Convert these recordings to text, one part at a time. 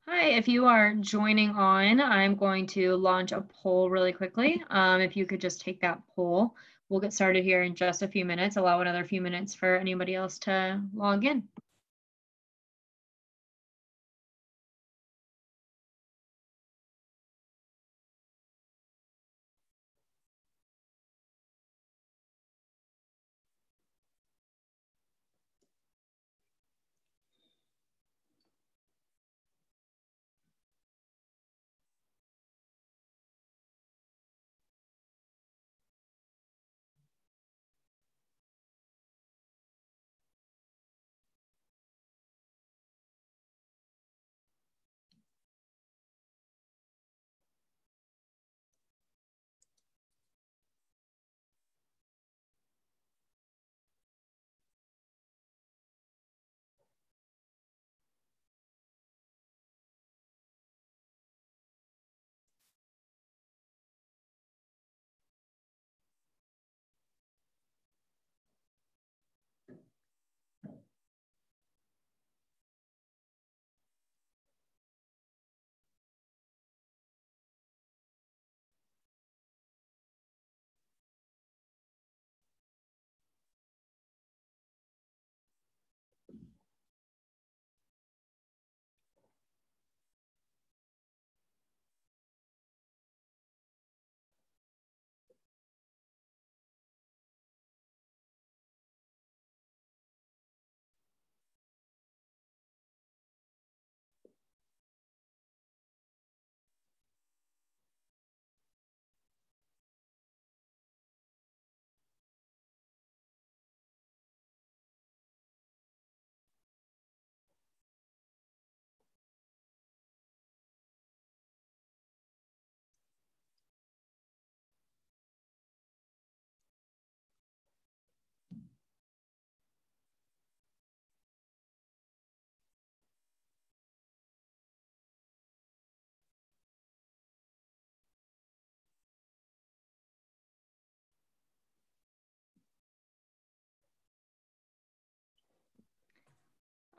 Hi, if you are joining on, I'm going to launch a poll really quickly. If you could just take that poll, we'll get started here in just a few minutes. Allow another few minutes for anybody else to log in.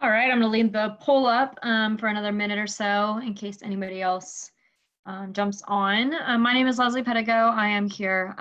All right, I'm going to leave the poll up for another minute or so in case anybody else jumps on. My name is Leslie Pedigo. I am here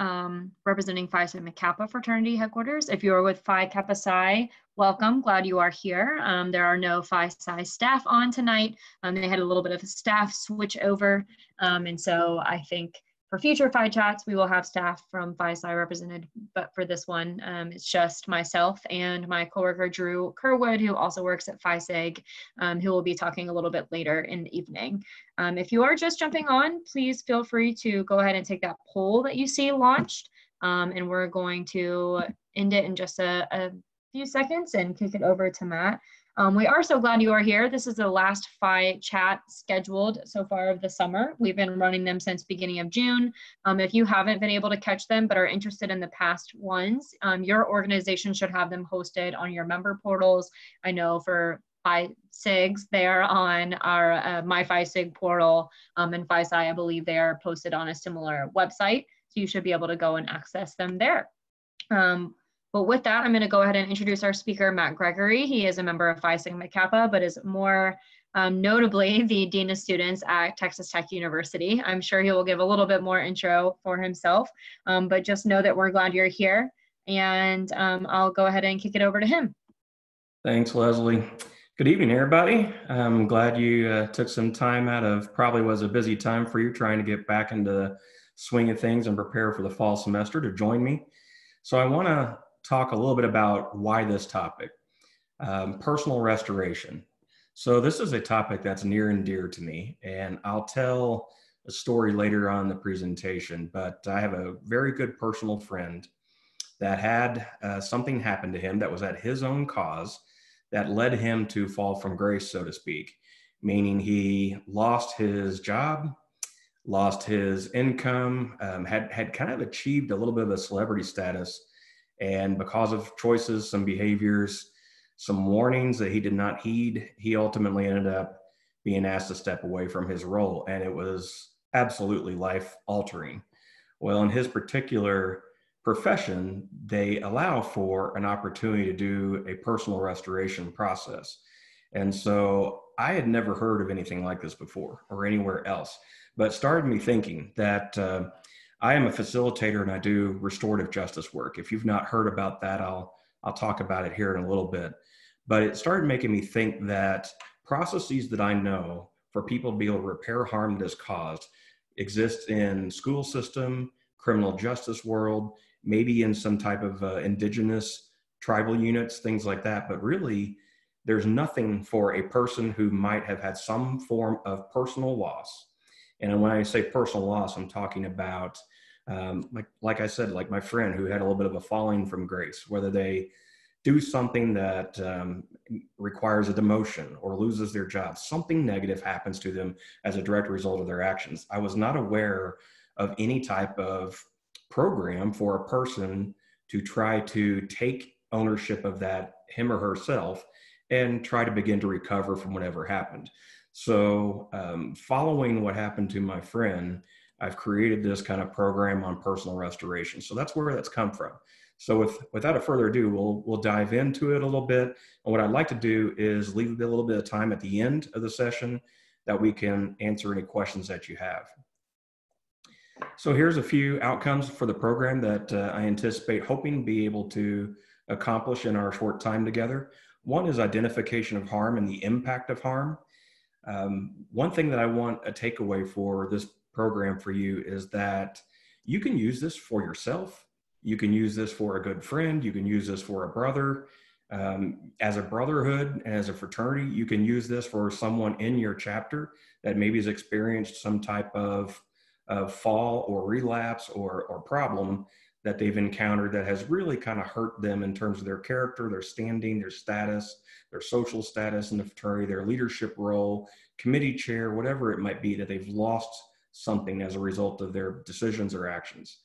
representing Phi Sigma Kappa fraternity headquarters. If you are with Phi Kappa Psi, welcome. Glad you are here. There are no Phi Psi staff on tonight. They had a little bit of a staff switch over. And so I think for future Phi chats, we will have staff from Phi Psi represented. But for this one, it's just myself and my coworker, Drew Kerwood, who also works at Phi Sig, who will be talking a little bit later in the evening. If you are just jumping on, please feel free to go ahead and take that poll that you see launched. And we're going to end it in just a few seconds and kick it over to Matt. We are so glad you are here. This is the last Phi chat scheduled so far of the summer. We've been running them since beginning of June. If you haven't been able to catch them but are interested in the past ones, your organization should have them hosted on your member portals. I know for Phi SIGs, they are on our My Phi SIG portal, and Phi Psi, I believe they are posted on a similar website. So you should be able to go and access them there. But with that, I'm going to go ahead and introduce our speaker, Matt Gregory. He is a member of Phi Sigma Kappa, but is more notably the Dean of Students at Texas Tech University. I'm sure he will give a little bit more intro for himself, but just know that we're glad you're here. And I'll go ahead and kick it over to him. Thanks, Leslie. Good evening, everybody. I'm glad you took some time out of probably was a busy time for you trying to get back into the swing of things and prepare for the fall semester to join me. So I want to talk a little bit about why this topic, personal restoration. So this is a topic that's near and dear to me, and I'll tell a story later on in the presentation, but I have a very good personal friend that had something happen to him that was at his own cause that led him to fall from grace, so to speak, meaning he lost his job, lost his income, had kind of achieved a little bit of a celebrity status. And because of choices, some behaviors, some warnings that he did not heed, he ultimately ended up being asked to step away from his role. And it was absolutely life altering. Well, in his particular profession, they allow for an opportunity to do a personal restoration process. And so I had never heard of anything like this before or anywhere else, but it started me thinking that I am a facilitator and I do restorative justice work. If you've not heard about that, I'll talk about it here in a little bit. But it started making me think that processes that I know for people to be able to repair harm that is caused exist in school system, criminal justice world, maybe in some type of indigenous tribal units, things like that. But really, there's nothing for a person who might have had some form of personal loss. And when I say personal loss, I'm talking about, like I said, like my friend who had a little bit of a falling from grace, whether they do something that requires a demotion or loses their job, something negative happens to them as a direct result of their actions. I was not aware of any type of program for a person to try to take ownership of that, him or herself, and try to begin to recover from whatever happened. So following what happened to my friend, I've created this kind of program on personal restoration. So that's where that's come from. So without a further ado, we'll dive into it a little bit. And what I'd like to do is leave a little bit of time at the end of the session that we can answer any questions that you have. So here's a few outcomes for the program that I anticipate hoping to be able to accomplish in our short time together. One is identification of harm and the impact of harm. One thing that I want a takeaway for this program for you is that you can use this for yourself. You can use this for a good friend. You can use this for a brother. As a brotherhood and as a fraternity, you can use this for someone in your chapter that maybe has experienced some type of fall or relapse or problem that they've encountered that has really kind of hurt them in terms of their character, their standing, their status, their social status in the fraternity, their leadership role, committee chair, whatever it might be, that they've lost something as a result of their decisions or actions.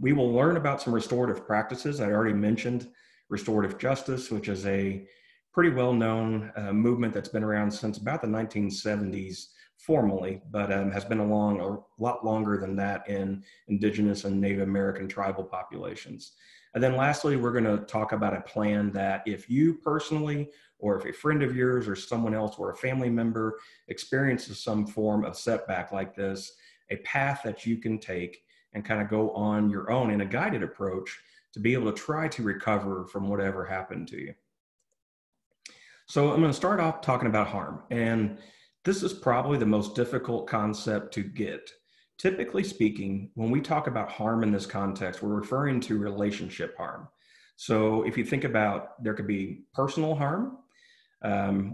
We will learn about some restorative practices. I already mentioned restorative justice, which is a pretty well-known movement that's been around since about the 1970s formally, but has been along a lot longer than that in indigenous and Native American tribal populations. And then lastly, we're going to talk about a plan that if you personally, or if a friend of yours or someone else or a family member experiences some form of setback like this, a path that you can take and kind of go on your own in a guided approach to be able to try to recover from whatever happened to you. So I'm going to start off talking about harm. And this is probably the most difficult concept to get. Typically speaking, when we talk about harm in this context, we're referring to relationship harm. So if you think about, there could be personal harm,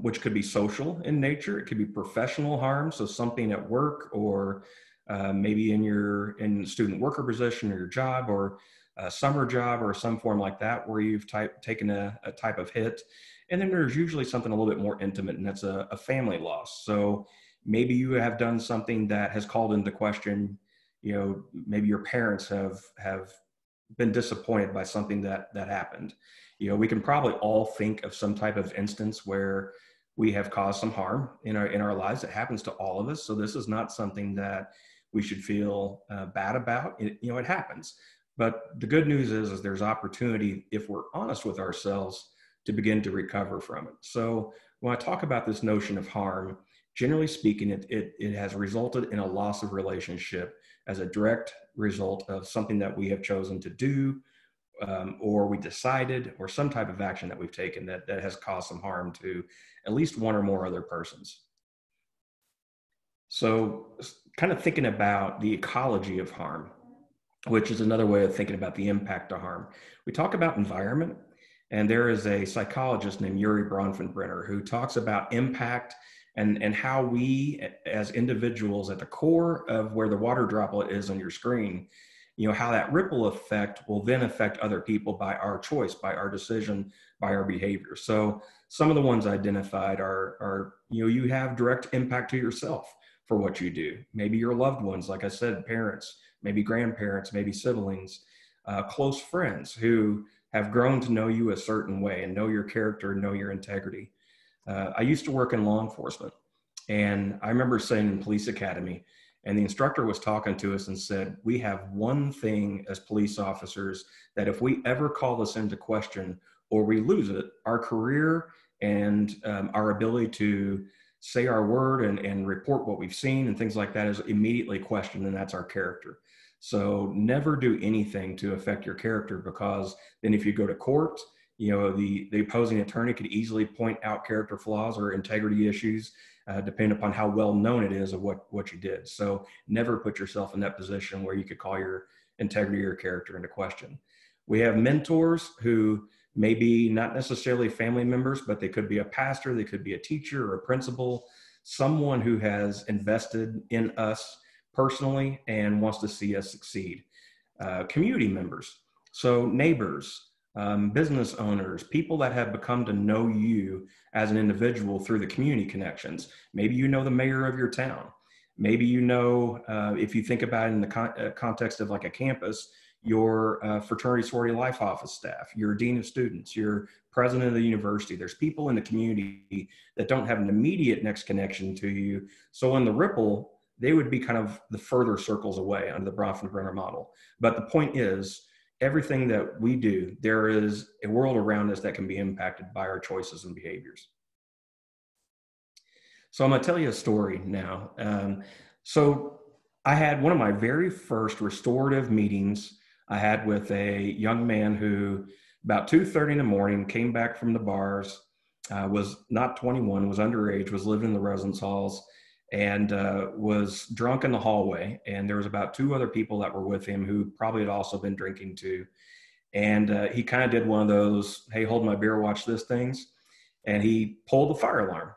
which could be social in nature. It could be professional harm, so something at work or maybe in student worker position or your job or a summer job or some form like that where you've taken a type of hit. And then there's usually something a little bit more intimate, and that's a family loss. So maybe you have done something that has called into question, maybe your parents have been disappointed by something that happened. We can probably all think of some type of instance where we have caused some harm in our lives. It happens to all of us. So this is not something that we should feel bad about. It happens. But the good news is there's opportunity, if we're honest with ourselves, to begin to recover from it. So when I talk about this notion of harm, generally speaking, it has resulted in a loss of relationship as a direct result of something that we have chosen to do, or we decided, or some type of action that we've taken that has caused some harm to at least one or more other persons. So kind of thinking about the ecology of harm, which is another way of thinking about the impact of harm. We talk about environment, and there is a psychologist named Yuri Bronfenbrenner who talks about impact and how we as individuals at the core of where the water droplet is on your screen, how that ripple effect will then affect other people by our choice, by our decision, by our behavior. So some of the ones identified are you have direct impact to yourself for what you do. Maybe your loved ones, like I said, parents, maybe grandparents, maybe siblings, close friends who have grown to know you a certain way and know your character and know your integrity. I used to work in law enforcement, and I remember saying in police academy, and the instructor was talking to us and said, we have one thing as police officers that if we ever call this into question or we lose it, our career and our ability to say our word and report what we've seen and things like that is immediately questioned, and that's our character. So never do anything to affect your character, because then if you go to court, the opposing attorney could easily point out character flaws or integrity issues, depending upon how well known it is of what you did. So never put yourself in that position where you could call your integrity or character into question. We have mentors who may be not necessarily family members, but they could be a pastor, they could be a teacher or a principal, someone who has invested in us personally and wants to see us succeed. Community members, so neighbors, business owners, people that have become to know you as an individual through the community connections. Maybe you know the mayor of your town. Maybe if you think about it in the context of like a campus, your fraternity sorority life office staff, your dean of students, your president of the university. There's people in the community that don't have an immediate next connection to you. So in the ripple, they would be kind of the further circles away under the Bronfenbrenner model. But the point is, everything that we do, there is a world around us that can be impacted by our choices and behaviors. So I'm going to tell you a story now. So I had one of my very first restorative meetings I had with a young man who about 2:30 in the morning came back from the bars, was not 21, was underage, was living in the residence halls, and was drunk in the hallway. And there was about 2 other people that were with him who probably had also been drinking too. And he kind of did one of those, hey, hold my beer, watch this things. And he pulled the fire alarm.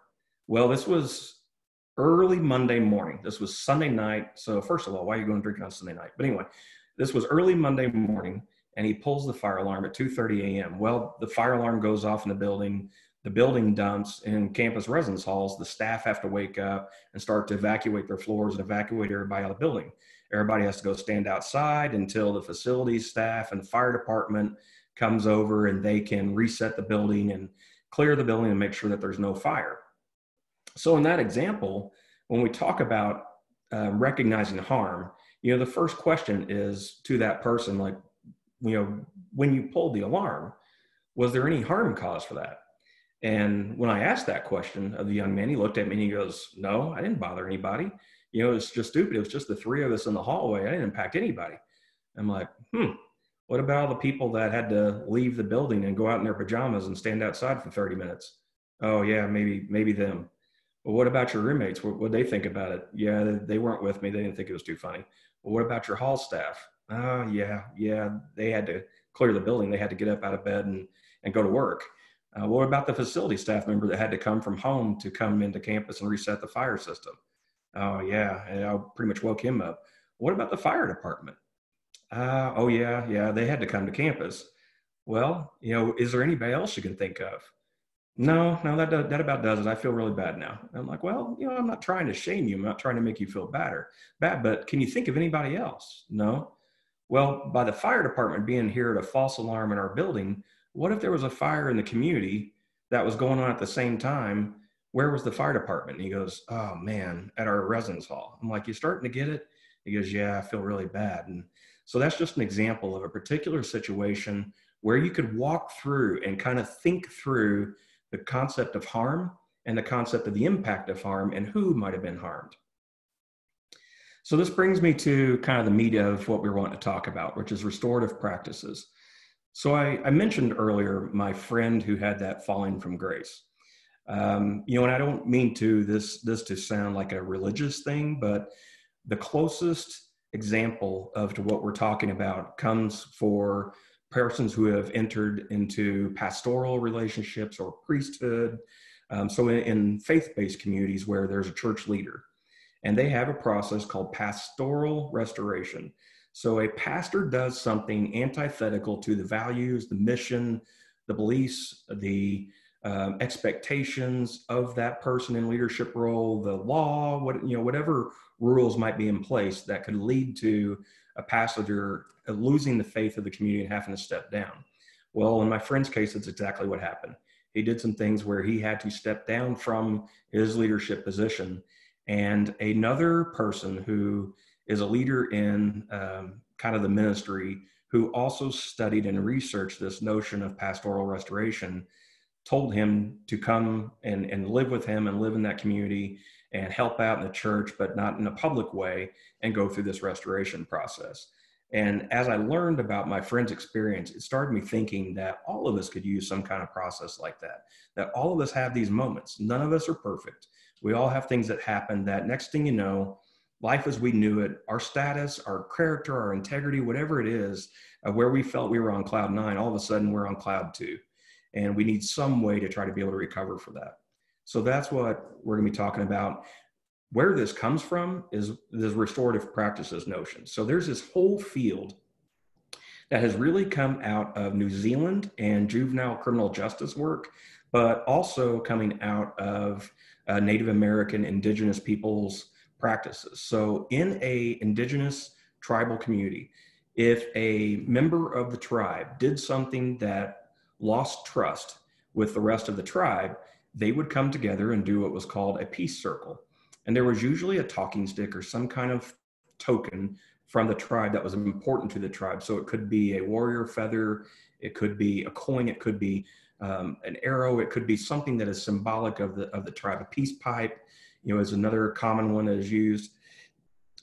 Well, this was early Monday morning. This was Sunday night. So first of all, why are you going drinking on Sunday night? But anyway, this was early Monday morning, and he pulls the fire alarm at 2:30 a.m. Well, the fire alarm goes off in the building dumps in campus residence halls. The staff have to wake up and start to evacuate their floors and evacuate everybody out of the building. Everybody has to go stand outside until the facilities staff and the fire department comes over and they can reset the building and clear the building and make sure that there's no fire. So in that example, when we talk about recognizing harm, the first question is to that person, like, when you pulled the alarm, was there any harm caused for that? And when I asked that question of the young man, he looked at me and he goes, no, I didn't bother anybody. It's just stupid. It was just the 3 of us in the hallway. I didn't impact anybody. I'm like, what about all the people that had to leave the building and go out in their pajamas and stand outside for 30 minutes? Oh yeah, maybe them. Well, what about your roommates? What they think about it? Yeah, they weren't with me. They didn't think it was too funny. Well, what about your hall staff? Oh yeah, they had to clear the building. They had to get up out of bed and go to work. What about the facility staff member that had to come from home to come into campus and reset the fire system? Oh yeah, I pretty much woke him up. What about the fire department? Oh yeah, they had to come to campus. Well, is there anybody else you can think of? No, that about does it. I feel really bad now. And I'm like, well, I'm not trying to shame you. I'm not trying to make you feel bad, but can you think of anybody else? No. Well, by the fire department being here at a false alarm in our building, what if there was a fire in the community that was going on at the same time? Where was the fire department? And he goes, oh man, at our residence hall. I'm like, you starting to get it? He goes, yeah, I feel really bad. And so that's just an example of a particular situation where you could walk through and kind of think through the concept of harm and the concept of the impact of harm and who might have been harmed. So this brings me to kind of the meat of what we want to talk about, which is restorative practices. So I mentioned earlier my friend who had that falling from grace. And I don't mean this to sound like a religious thing, but the closest example to what we're talking about comes for persons who have entered into pastoral relationships or priesthood. So in faith-based communities where there's a church leader, and they have a process called pastoral restoration. So a pastor does something antithetical to the values, the mission, the beliefs, the expectations of that person in leadership role, the law, whatever rules might be in place that could lead to a pastor losing the faith of the community and having to step down. Well, in my friend's case, it's exactly what happened. He did some things where he had to step down from his leadership position, and another person who is a leader in kind of the ministry, who also studied and researched this notion of pastoral restoration, told him to come and live with him and live in that community and help out in the church, but not in a public way, and go through this restoration process. And as I learned about my friend's experience, it started me thinking that all of us could use some kind of process like that all of us have these moments. None of us are perfect. We all have things that happen that next thing you know, life as we knew it, our status, our character, our integrity, whatever it is, where we felt we were on cloud nine, all of a sudden we're on cloud two. And we need some way to try to be able to recover for that. So that's what we're going to be talking about. Where this comes from is this restorative practices notion. So there's this whole field that has really come out of New Zealand and juvenile criminal justice work, but also coming out of Native American indigenous peoples' practices. So in a indigenous tribal community, if a member of the tribe did something that lost trust with the rest of the tribe, they would come together and do what was called a peace circle. And there was usually a talking stick or some kind of token from the tribe that was important to the tribe. So it could be a warrior feather, it could be a coin, it could be an arrow, it could be something that is symbolic of the tribe. A peace pipe, is another common one that is used.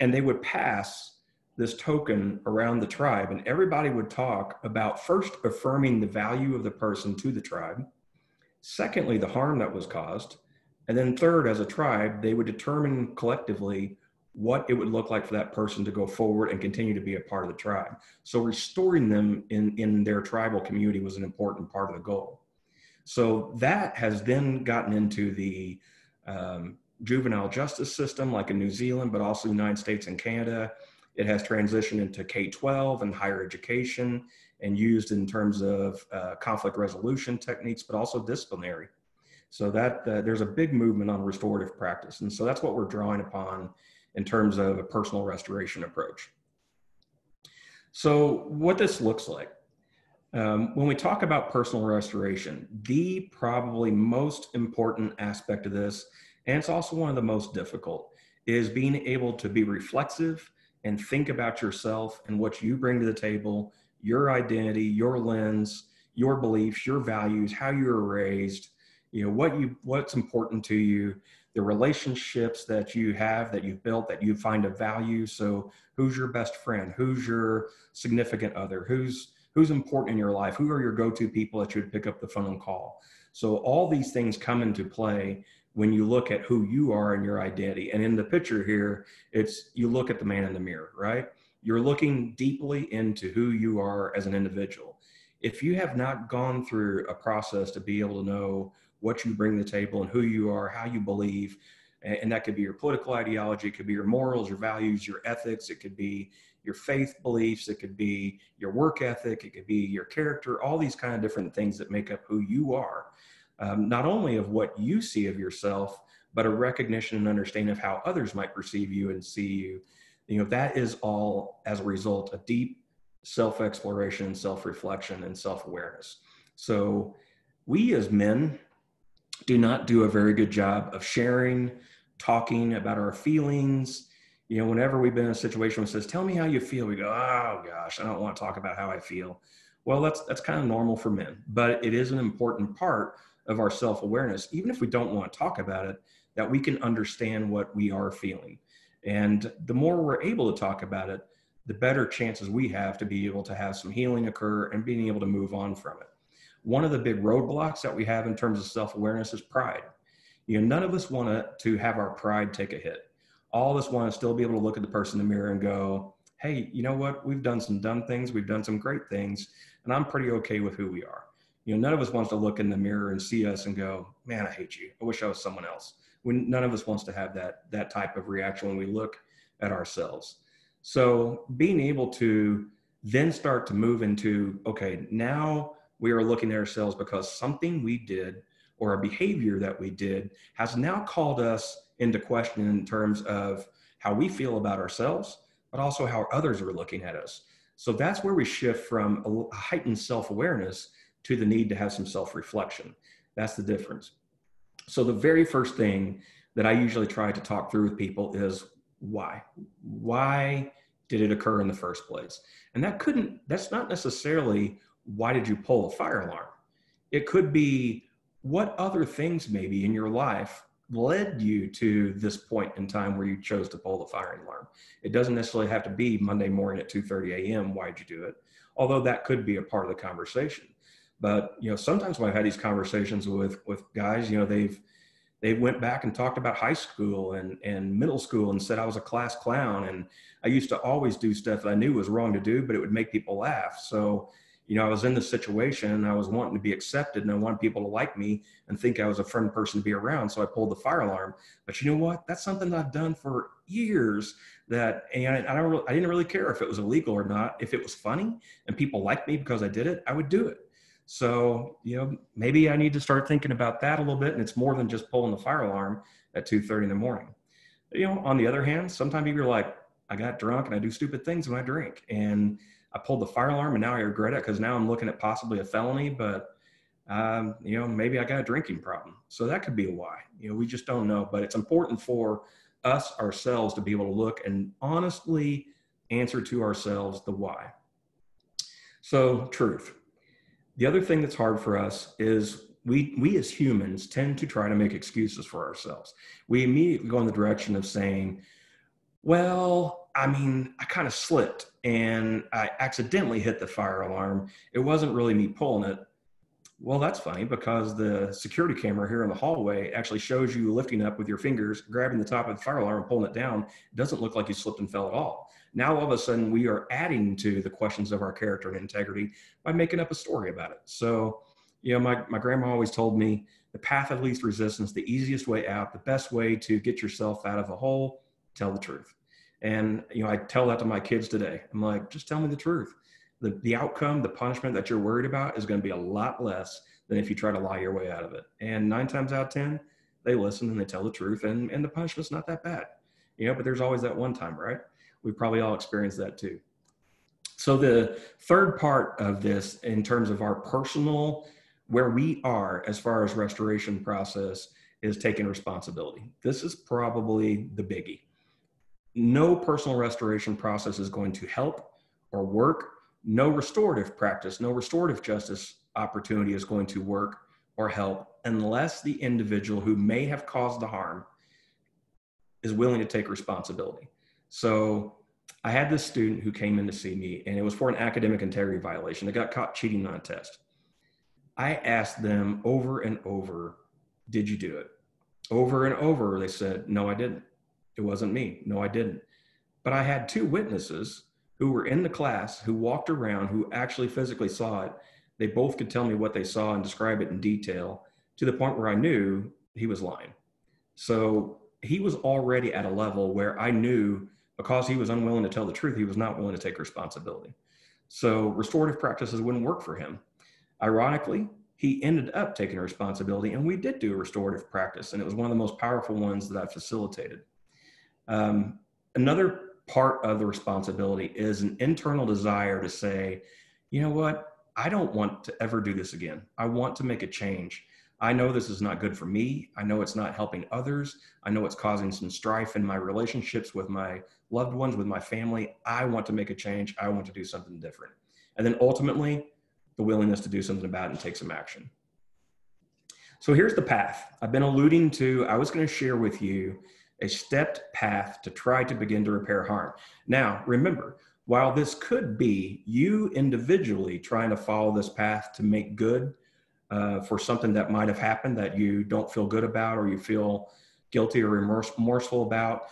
And they would pass this token around the tribe, and everybody would talk about first affirming the value of the person to the tribe, secondly, the harm that was caused, and then third, as a tribe, they would determine collectively what it would look like for that person to go forward and continue to be a part of the tribe. So restoring them in their tribal community was an important part of the goal. So that has then gotten into the juvenile justice system, like in New Zealand, but also the United States and Canada. It has transitioned into K-12 and higher education and used in terms of conflict resolution techniques, but also disciplinary. So that there's a big movement on restorative practice. And so that's what we're drawing upon in terms of a personal restoration approach. So what this looks like. When we talk about personal restoration, the probably most important aspect of this, and it's also one of the most difficult, is being able to be reflexive and think about yourself and what you bring to the table, your identity, your lens, your beliefs, your values, how you were raised, what's important to you, the relationships that you have, that you've built, that you find of value. So who's your best friend? Who's your significant other? Who's important in your life? Who are your go-to people that you would pick up the phone and call? So all these things come into play when you look at who you are and your identity. And in the picture here, you look at the man in the mirror, right? You're looking deeply into who you are as an individual. If you have not gone through a process to be able to know what you bring to the table and who you are, how you believe, and that could be your political ideology, it could be your morals, your values, your ethics, it could be your faith beliefs, it could be your work ethic, it could be your character, all these kind of different things that make up who you are. Not only of what you see of yourself, but a recognition and understanding of how others might perceive you and see you. That is all as a result of deep self-exploration, self-reflection, and self-awareness. So we as men do not do a very good job of sharing, talking about our feelings. Whenever we've been in a situation where it says, tell me how you feel, we go, oh gosh, I don't want to talk about how I feel. Well, that's kind of normal for men, but it is an important part of our self-awareness, even if we don't want to talk about it, that we can understand what we are feeling. And the more we're able to talk about it, the better chances we have to be able to have some healing occur and being able to move on from it. One of the big roadblocks that we have in terms of self-awareness is pride. None of us want to have our pride take a hit. All of us want to still be able to look at the person in the mirror and go, hey, you know what? We've done some dumb things. We've done some great things. And I'm pretty okay with who we are. None of us wants to look in the mirror and see us and go, man, I hate you. I wish I was someone else. None of us wants to have that type of reaction when we look at ourselves. So being able to then start to move into, okay, now we are looking at ourselves because something we did or a behavior that we did has now called us into question in terms of how we feel about ourselves, but also how others are looking at us. So that's where we shift from a heightened self-awareness to the need to have some self-reflection. That's the difference. So the very first thing that I usually try to talk through with people is why? Why did it occur in the first place? And that's not necessarily why did you pull a fire alarm? It could be, what other things maybe in your life led you to this point in time where you chose to pull the fire alarm? It doesn't necessarily have to be Monday morning at 2:30 a.m. Why'd you do it? Although that could be a part of the conversation. But, sometimes when I've had these conversations with guys, they went back and talked about high school and middle school and said I was a class clown. And I used to always do stuff that I knew was wrong to do, but it would make people laugh. So, I was in this situation and I was wanting to be accepted and I wanted people to like me and think I was a fun person to be around. So I pulled the fire alarm. But you know what? That's something that I've done for years and I didn't really care if it was illegal or not. If it was funny and people liked me because I did it, I would do it. So, maybe I need to start thinking about that a little bit. And it's more than just pulling the fire alarm at 2:30 in the morning. On the other hand, sometimes you're like, I got drunk and I do stupid things when I drink. And I pulled the fire alarm and now I regret it because now I'm looking at possibly a felony, but, maybe I got a drinking problem. So that could be a why. We just don't know. But it's important for us ourselves to be able to look and honestly answer to ourselves the why. So, truth. The other thing that's hard for us is we as humans tend to try to make excuses for ourselves. We immediately go in the direction of saying, well, I kind of slipped and I accidentally hit the fire alarm. It wasn't really me pulling it. Well, that's funny because the security camera here in the hallway actually shows you lifting up with your fingers, grabbing the top of the fire alarm and pulling it down. It doesn't look like you slipped and fell at all. Now, all of a sudden, we are adding to the questions of our character and integrity by making up a story about it. So, my grandma always told me the path of least resistance, the easiest way out, the best way to get yourself out of a hole, tell the truth. And, I tell that to my kids today. I'm like, just tell me the truth. The outcome, the punishment that you're worried about is going to be a lot less than if you try to lie your way out of it. And 9 times out of 10, they listen and they tell the truth and the punishment's not that bad. But there's always that one time, right? We've probably all experienced that too. So the third part of this in terms of our personal, where we are as far as restoration process is taking responsibility. This is probably the biggie. No personal restoration process is going to help or work. No restorative practice, no restorative justice opportunity is going to work or help unless the individual who may have caused the harm is willing to take responsibility. So I had this student who came in to see me and it was for an academic integrity violation. They got caught cheating on a test. I asked them over and over, did you do it? Over and over, they said, no, I didn't. It wasn't me. No, I didn't. But I had 2 witnesses who were in the class, who walked around, who actually physically saw it. They both could tell me what they saw and describe it in detail to the point where I knew he was lying. So he was already at a level where I knew because he was unwilling to tell the truth, he was not willing to take responsibility. So restorative practices wouldn't work for him. Ironically, he ended up taking responsibility and we did do a restorative practice and it was one of the most powerful ones that I facilitated. Another part of the responsibility is an internal desire to say, you know what, I don't want to ever do this again. I want to make a change. I know this is not good for me. I know it's not helping others. I know it's causing some strife in my relationships with my loved ones, with my family. I want to make a change. I want to do something different. And then ultimately, the willingness to do something about it and take some action. So here's the path. I've been alluding to, I was going to share with you a stepped path to try to begin to repair harm. Now, remember, while this could be you individually trying to follow this path to make good for something that might have happened that you don't feel good about or you feel guilty or remorseful about,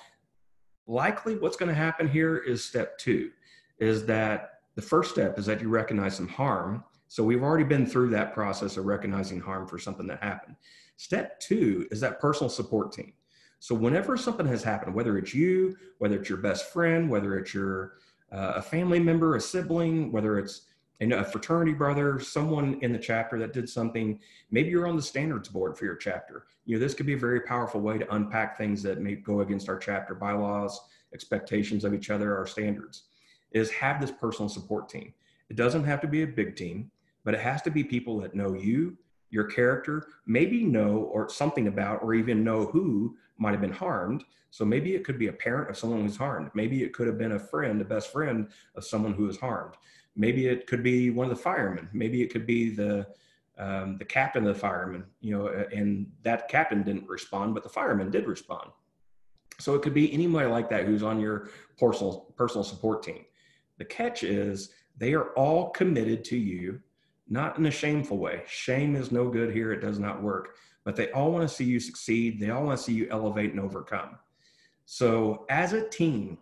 likely what's going to happen here is step 2, is that the first step is that you recognize some harm. So we've already been through that process of recognizing harm for something that happened. Step 2 is that personal support team. So whenever something has happened, whether it's you, whether it's your best friend, whether it's your a family member, a sibling, whether it's a fraternity brother, someone in the chapter that did something, maybe you're on the standards board for your chapter. This could be a very powerful way to unpack things that may go against our chapter bylaws, expectations of each other, our standards, is have this personal support team. It doesn't have to be a big team, but it has to be people that know you, your character, maybe know or something about, or even know who might have been harmed. So maybe it could be a parent of someone who's harmed. Maybe it could have been a friend, a best friend of someone who was harmed. Maybe it could be one of the firemen. Maybe it could be the the captain of the firemen, and that captain didn't respond, but the fireman did respond. So it could be anybody like that who's on your personal support team. The catch is they are all committed to you, not in a shameful way. Shame is no good here. It does not work. But they all want to see you succeed. They all want to see you elevate and overcome. So as a team,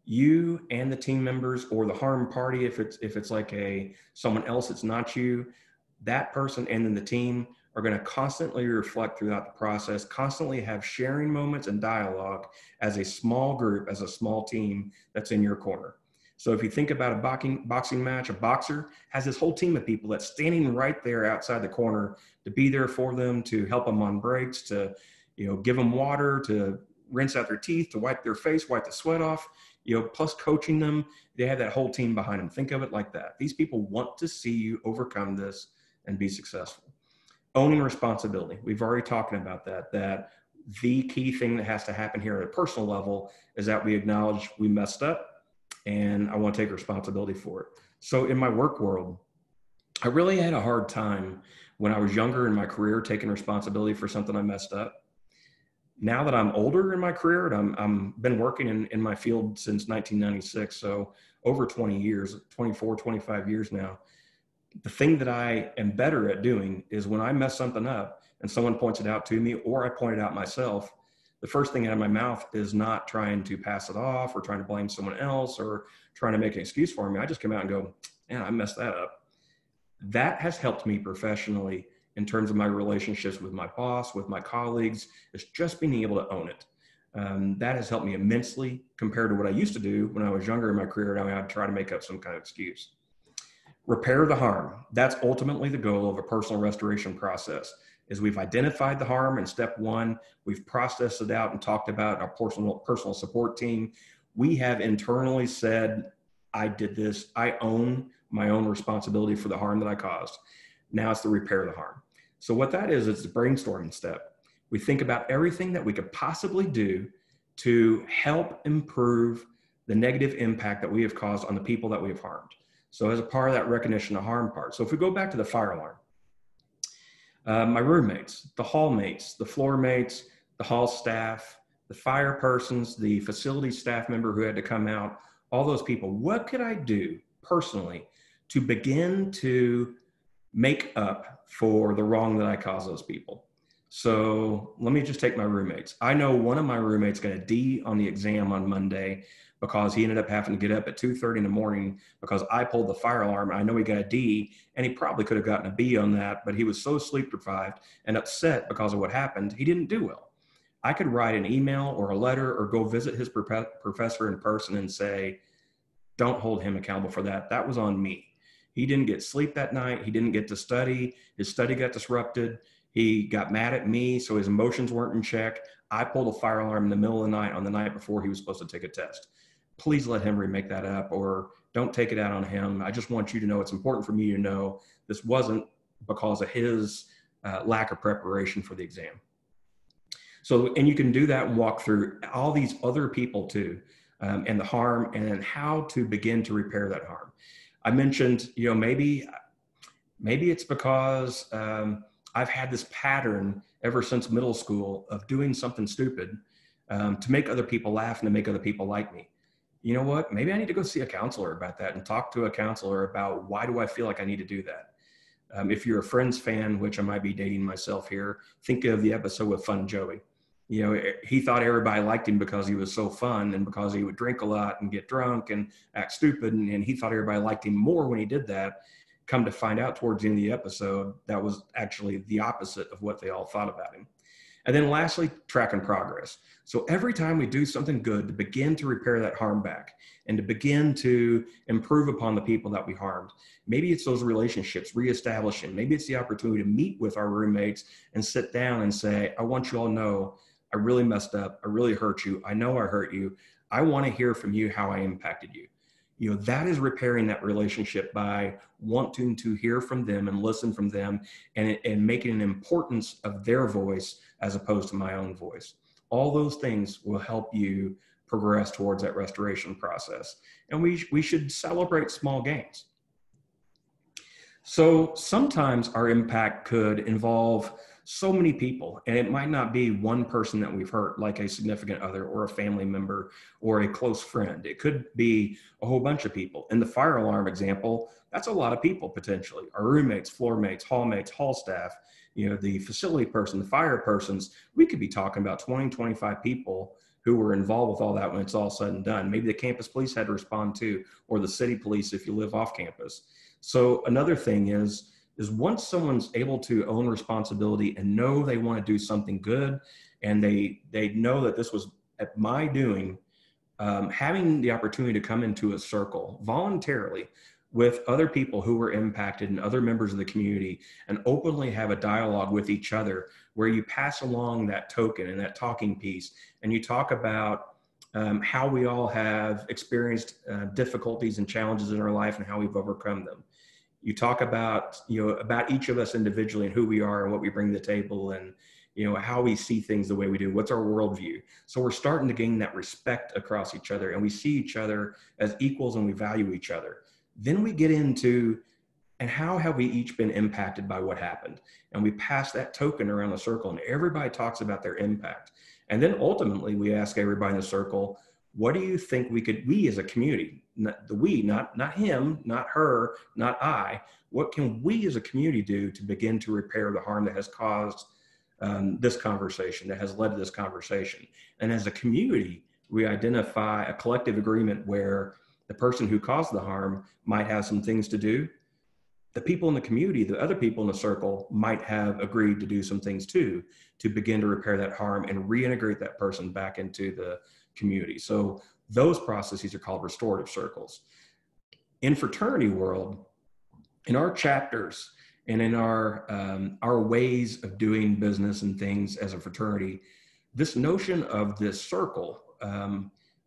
you and the team members, or the harm party, if it's like someone else, it's not you, that person and then the team are going to constantly reflect throughout the process, constantly have sharing moments and dialogue as a small group, as a small team that's in your corner. So if you think about a boxing match, a boxer has this whole team of people that's standing right there outside the corner to be there for them, to help them on breaks, to give them water, to rinse out their teeth, to wipe their face, wipe the sweat off, plus coaching them. They have that whole team behind them. Think of it like that. These people want to see you overcome this and be successful. Owning responsibility. We've already talked about that the key thing that has to happen here at a personal level is that we acknowledge we messed up and I want to take responsibility for it. So in my work world, I really had a hard time when I was younger in my career taking responsibility for something I messed up. Now that I'm older in my career, and I'm been working in my field since 1996, so over 20 years, 24, 25 years now, the thing that I am better at doing is when I mess something up and someone points it out to me, or I point it out myself, the first thing out of my mouth is not trying to pass it off or trying to blame someone else or trying to make an excuse for me. I just come out and go, man, I messed that up. That has helped me professionally in terms of my relationships with my boss, with my colleagues, is just being able to own it. That has helped me immensely compared to what I used to do when I was younger in my career. And I would try to make up some kind of excuse. Repair the harm. That's ultimately the goal of a personal restoration process. Is we've identified the harm in step one, we've processed it out and talked about our personal support team. We have internally said, I did this, I own my own responsibility for the harm that I caused. Now it's the repair the harm. So what that is, it's the brainstorming step. We think about everything that we could possibly do to help improve the negative impact that we have caused on the people that we have harmed. So as a part of that recognition of harm part. So if we go back to the fire alarm, my roommates, the hall mates, the floor mates, the hall staff, the fire persons, the facility staff member who had to come out, all those people, what could I do personally to begin to make up for the wrong that I caused those people? So let me just take my roommates. I know one of my roommates got a D on the exam on Monday because he ended up having to get up at 2:30 in the morning because I pulled the fire alarm. I know he got a D, and he probably could have gotten a B on that, but he was so sleep deprived and upset because of what happened, he didn't do well. I could write an email or a letter or go visit his professor in person and say, don't hold him accountable for that. That was on me. He didn't get sleep that night. He didn't get to study. His study got disrupted. He got mad at me, so his emotions weren't in check. I pulled a fire alarm in the middle of the night on the night before he was supposed to take a test. Please let him remake that up, or don't take it out on him. I just want you to know it's important for me to know this wasn't because of his lack of preparation for the exam. So, and you can do that and walk through all these other people too, and the harm, and then how to begin to repair that harm. I mentioned, maybe it's because I've had this pattern ever since middle school of doing something stupid to make other people laugh and to make other people like me. You know what? Maybe I need to go see a counselor about that and talk to a counselor about why do I feel like I need to do that. If you're a Friends fan, which I might be dating myself here, think of the episode with Fun Joey. He thought everybody liked him because he was so fun and because he would drink a lot and get drunk and act stupid. And he thought everybody liked him more when he did that. Come to find out towards the end of the episode, that was actually the opposite of what they all thought about him. And then lastly, tracking progress. So every time we do something good to begin to repair that harm back and to begin to improve upon the people that we harmed, maybe it's those relationships, reestablishing, maybe it's the opportunity to meet with our roommates and sit down and say, I want you all to know I really messed up. I really hurt you. I know I hurt you. I want to hear from you how I impacted you. That is repairing that relationship by wanting to hear from them and listen from them and making an importance of their voice as opposed to my own voice. All those things will help you progress towards that restoration process. And we should celebrate small gains. So sometimes our impact could involve so many people, and it might not be one person that we've hurt, like a significant other or a family member or a close friend. It could be a whole bunch of people. In the fire alarm example, that's a lot of people potentially. Our roommates, floor mates, hall staff, the facility person, the fire persons. We could be talking about 20, 25 people who were involved with all that when it's all said and done. Maybe the campus police had to respond too, or the city police if you live off campus. So another thing is once someone's able to own responsibility and know they want to do something good, and they know that this was at my doing, having the opportunity to come into a circle voluntarily with other people who were impacted and other members of the community and openly have a dialogue with each other where you pass along that token and that talking piece, and you talk about how we all have experienced difficulties and challenges in our life and how we've overcome them. You talk about, about each of us individually and who we are and what we bring to the table, and, how we see things the way we do. What's our worldview? So we're starting to gain that respect across each other, and we see each other as equals and we value each other. Then we get into, and how have we each been impacted by what happened? And we pass that token around the circle, and everybody talks about their impact. And then ultimately we ask everybody in the circle, what do you think we as a community, not him, not her, not I, what can we as a community do to begin to repair the harm that has caused this conversation, that has led to this conversation? And as a community, we identify a collective agreement where the person who caused the harm might have some things to do. The people in the community, the other people in the circle, might have agreed to do some things too, to begin to repair that harm and reintegrate that person back into the community. So those processes are called restorative circles. In fraternity world, in our chapters and in our ways of doing business and things as a fraternity, this notion of this circle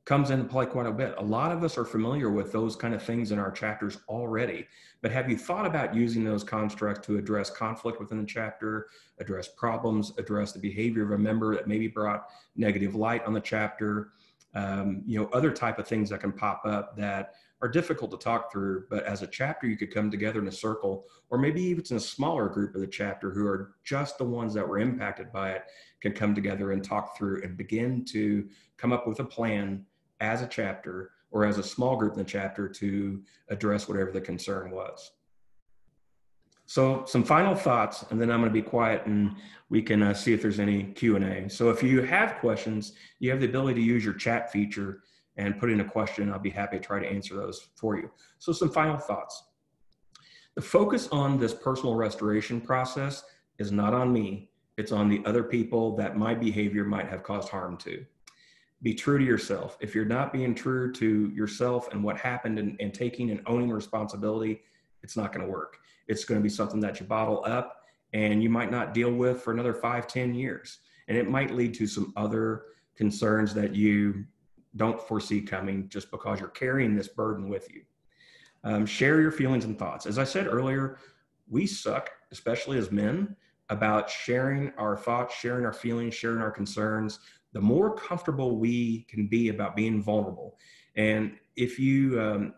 comes into play quite a bit. A lot of us are familiar with those kind of things in our chapters already, but have you thought about using those constructs to address conflict within the chapter, address problems, address the behavior of a member that maybe brought negative light on the chapter, other type of things that can pop up that are difficult to talk through, but as a chapter, you could come together in a circle, or maybe even in a smaller group of the chapter who are just the ones that were impacted by it, can come together and talk through and begin to come up with a plan as a chapter or as a small group in the chapter to address whatever the concern was. So some final thoughts, and then I'm going to be quiet and we can see if there's any Q&A. So if you have questions, you have the ability to use your chat feature and put in a question. I'll be happy to try to answer those for you. So some final thoughts. The focus on this personal restoration process is not on me. It's on the other people that my behavior might have caused harm to. Be true to yourself. If you're not being true to yourself and what happened and taking and owning responsibility, it's not going to work. It's going to be something that you bottle up and you might not deal with for another 5-10 years. And it might lead to some other concerns that you don't foresee coming just because you're carrying this burden with you. Share your feelings and thoughts. As I said earlier, we suck, especially as men, about sharing our thoughts, sharing our feelings, sharing our concerns. The more comfortable we can be about being vulnerable. And if you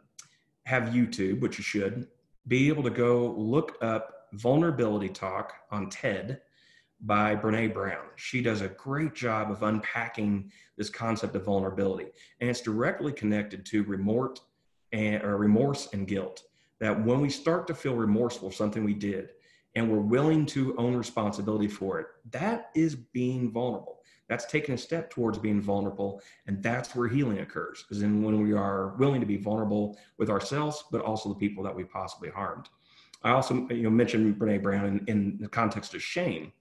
have YouTube, which you should, be able to go look up Vulnerability Talk on TED by Brene Brown. She does a great job of unpacking this concept of vulnerability. And it's directly connected to remorse and guilt. That when we start to feel remorseful for something we did and we're willing to own responsibility for it, that is being vulnerable. That's taking a step towards being vulnerable, and that's where healing occurs, is in when we are willing to be vulnerable with ourselves, but also the people that we possibly harmed. I also mentioned Brene Brown in the context of shame.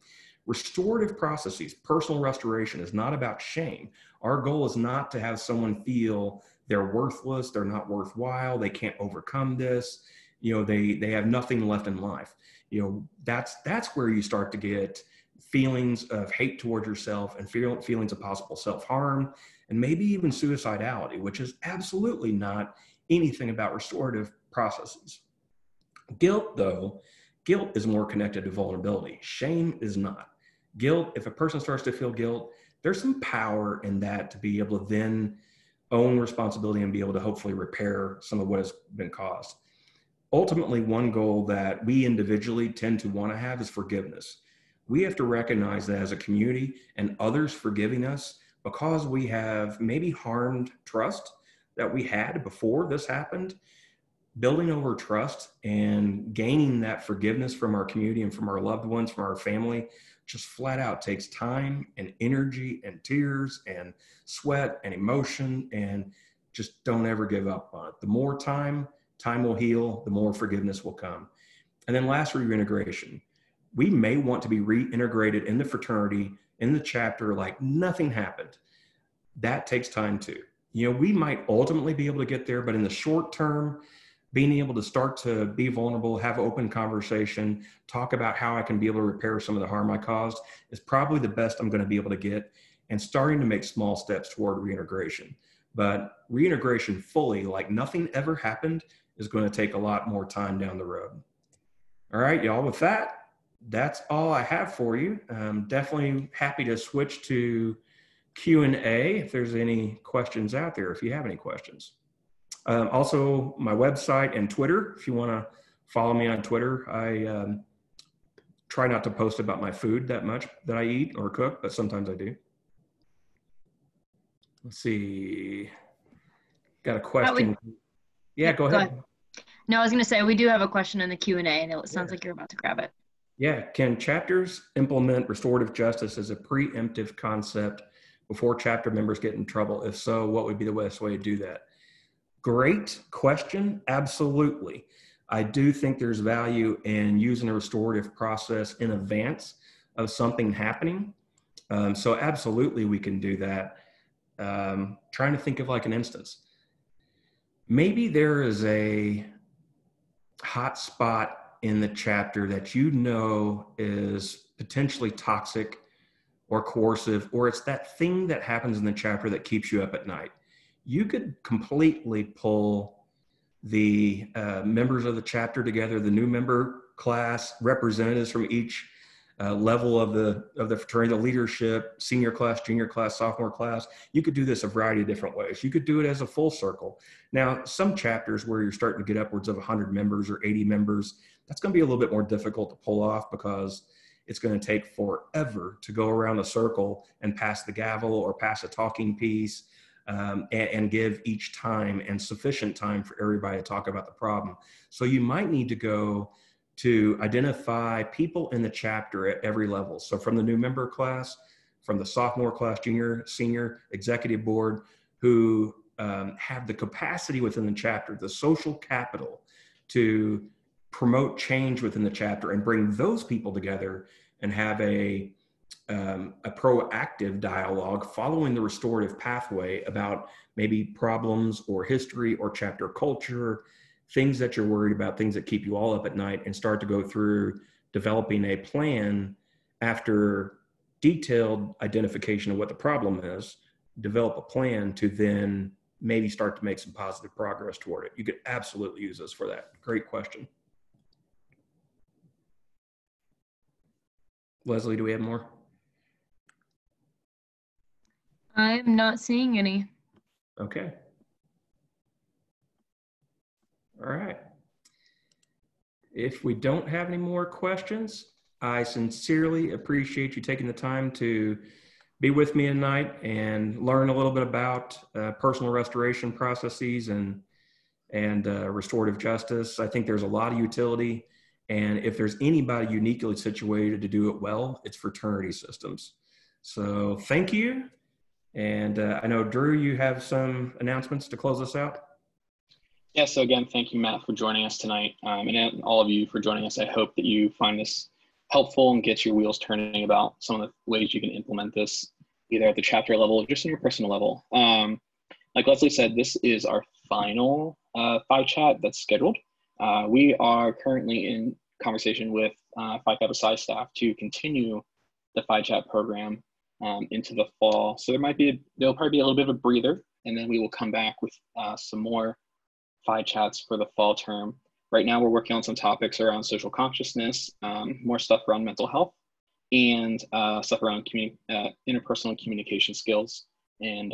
Restorative processes, personal restoration is not about shame. Our goal is not to have someone feel they're worthless, they're not worthwhile, they can't overcome this, they have nothing left in life. That's where you start to get feelings of hate towards yourself and feelings of possible self-harm and maybe even suicidality, which is absolutely not anything about restorative processes. Guilt is more connected to vulnerability. Shame is not. Guilt, if a person starts to feel guilt, there's some power in that to be able to then own responsibility and be able to hopefully repair some of what has been caused. ultimately one goal that we individually tend to want to have is forgiveness. We have to recognize that as a community and others forgiving us because we have maybe harmed trust that we had before this happened. Building over trust and gaining that forgiveness from our community and from our loved ones, from our family, just flat out takes time and energy and tears and sweat and emotion, and just don't ever give up on it. The more time will heal, the more forgiveness will come. And then last, reintegration. We may want to be reintegrated in the fraternity, in the chapter, like nothing happened. That takes time too. We might ultimately be able to get there, but in the short term, being able to start to be vulnerable, have open conversation, talk about how I can be able to repair some of the harm I caused is probably the best I'm going to be able to get, and starting to make small steps toward reintegration. But reintegration fully, like nothing ever happened, is going to take a lot more time down the road. All right, y'all, with that, that's all I have for you. I'm definitely happy to switch to Q&A if there's any questions out there, if you have any questions. Also, my website and Twitter, if you want to follow me on Twitter. I try not to post about my food that much that I eat or cook, but sometimes I do. Let's see. Got a question. Yeah, go ahead. No, I was going to say, we do have a question in the Q&A, and it sounds like you're about to grab it. Yeah. Can chapters implement restorative justice as a preemptive concept before chapter members get in trouble? If so, what would be the best way to do that? Great question. Absolutely. I do think there's value in using a restorative process in advance of something happening. So absolutely we can do that. Trying to think of like an instance. Maybe there is a hot spot in the chapter that is potentially toxic or coercive, or it's that thing that happens in the chapter that keeps you up at night. You could completely pull the members of the chapter together, the new member class, representatives from each level of the fraternity, the leadership, senior class, junior class, sophomore class. You could do this a variety of different ways. You could do it as a full circle. Now, some chapters where you're starting to get upwards of 100 members or 80 members, that's going to be a little bit more difficult to pull off because it's going to take forever to go around a circle and pass the gavel or pass a talking piece. And give each time and sufficient time for everybody to talk about the problem. So you might need to go to identify people in the chapter at every level. So from the new member class, from the sophomore class, junior, senior, executive board, who have the capacity within the chapter, the social capital to promote change within the chapter and bring those people together and have a proactive dialogue following the restorative pathway about maybe problems or history or chapter culture, things that you're worried about, things that keep you all up at night, and start to go through developing a plan after detailed identification of what the problem is, develop a plan to then maybe start to make some positive progress toward it. You could absolutely use this for that. Great question. Leslie, do we have more? I'm not seeing any. Okay. All right. If we don't have any more questions, I sincerely appreciate you taking the time to be with me tonight and learn a little bit about personal restoration processes and restorative justice. I think there's a lot of utility, and if there's anybody uniquely situated to do it well, it's fraternity systems. So thank you. And I know, Drew, you have some announcements to close us out. Yeah, so again, thank you, Matt, for joining us tonight. And all of you for joining us. I hope that you find this helpful and gets your wheels turning about some of the ways you can implement this, either at the chapter level or just in your personal level. Like Leslie said, this is our final Phi Chat that's scheduled. We are currently in conversation with Phi Kappa Psi staff to continue the Phi Chat program into the fall. So there'll probably be a little bit of a breather, and then we will come back with some more Phi Chats for the fall term. Right now, we're working on some topics around social consciousness, more stuff around mental health, and stuff around interpersonal communication skills and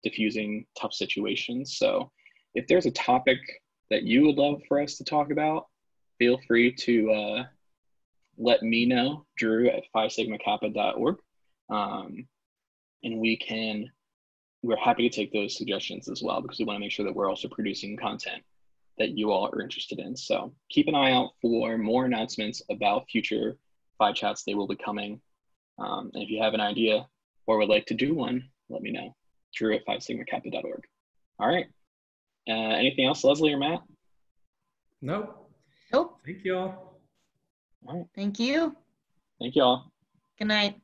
diffusing tough situations. So if there's a topic that you would love for us to talk about, feel free to let me know, Drew at phi-sigma-kappa.org. And we're happy to take those suggestions as well, because we want to make sure that we're also producing content that you all are interested in. So keep an eye out for more announcements about future Phi chats. They will be coming. And if you have an idea or would like to do one, let me know. Drew at phi-sigma-kappa.org. All right. Anything else, Leslie or Matt? Nope. Nope. Thank you all. All right. Thank you. Thank you all. Good night.